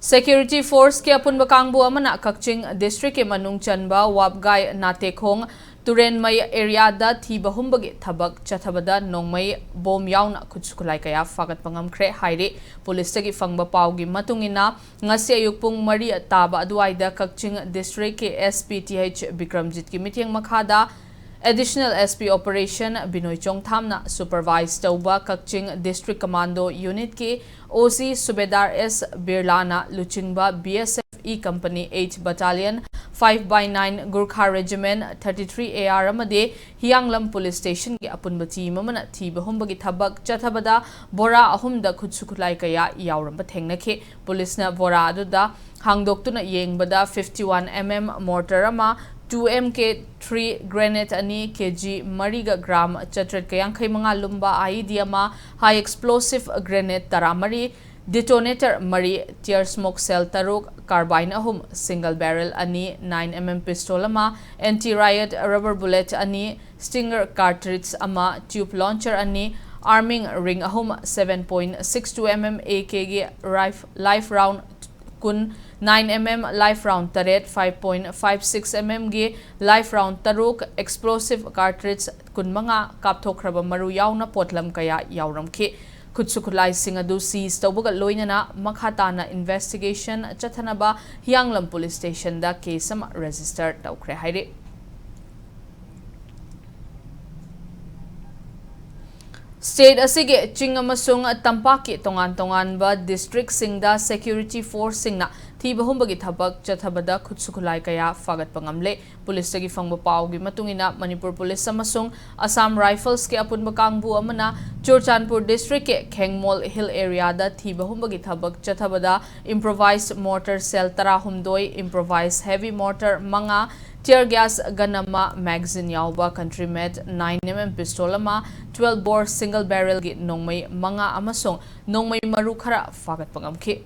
Security Force ke apunba kangbu amana KAKCHING District ke manung chanba wapgai natekhong turen mai area da thiba humbagi thabak chathabada nongmai bom yauna khutsukulai kaya fagat pangamkhre haire police gi fangba pawgi matungina ngasi ayuk pung mari taba aduaida KAKCHING District ke SPTH Bikramjit ki meeting makhada Additional SP Operation Binoy Chongthamna Supervise Tauba KAKCHING District Commando Unit ki OC Subedar S Birlana Luchingba BSF E Company 8 Battalion 5/9 Gurkha Regiment 33 AR amade Hianglam Police Station ki apunba team amana thiba humbagi thabak chathabada bora ahumda khutsukulai kaya yauramba thengnakhe police na bora aduda hangdoktuna yengbada 51mm mortar ama 2MK3 grenade ani kg mariga gram chatret kayang khay mga lumba IED ama high explosive grenade taramari detonator mari tear smoke cell taruk carbine ahum single barrel ani 9mm pistol ama anti riot rubber bullet ani stinger cartridge ama tube launcher ani arming ring ahum 7.62mm AKG life round kun 9mm life round taret 5.56mm gi life round taruk explosive cartridge kun mga kapthokraba maru yauna potlam kaya yauramkhi khutsukulai singadu seize tawbaga loinana makhatana investigation chathanaba Hianglam Police Station da case am register tawkhre haire State asige ching amasung tampaki tongan ba district singda security force singna thiba humbagi thabak chathabada khutsukulai kaya fagat pangamle police gi fangba pawgi matungina Manipur police amasung Assam Rifles ke apunba kangbu amana Churchanpur district ke Khengmol hill area da thiba humbagi thabak chathabada improvised mortar cell tarahumdoi improvised heavy mortar manga tear gas ganama magazine yauba country made 9mm pistol ama 12 bore single barrel gi nongmai manga amasong nongmai maru khara fagat pangamkhi